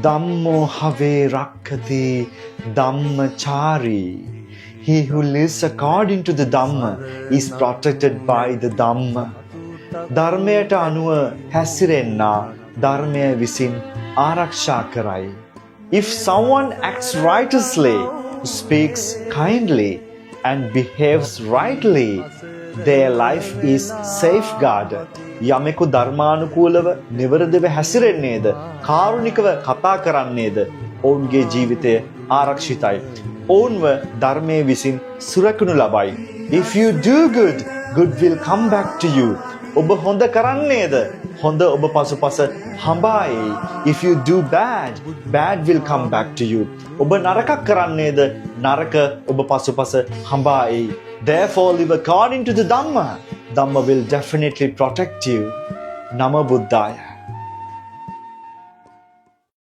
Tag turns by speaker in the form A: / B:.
A: Dhammo have rakkati dhammachari. He who lives according to the Dhamma is protected by the Dhamma. ධර්මයට අනුව හැසිරෙන්නා ධර්මය විසින් ආරක්ෂා කරයි. If someone acts righteously, speaks kindly, and behaves rightly, their life is safeguarded. යමෙකු ධර්මානුකූලව නිවැරදිව හැසිරෙන්නේද, කාරුණිකව කතා කරන්නේද, ඔවුන්ගේ ජීවිතය ආරක්ෂිතයි. ඔවුන්ව ධර්මයේ විසින් සුරකිනු ලබයි. If you do good, good will come back to you. ඔබ හොඳ කරන්නේද, හොඳ ඔබ පසුපස හඹායි. If you do bad, bad will come back to you. ඔබ නරකක් කරන්නේද, නරක ඔබ පසුපස හඹායි. Therefore live according to the Dhamma. Dhamma will definitely protect you. Nama Buddhaya.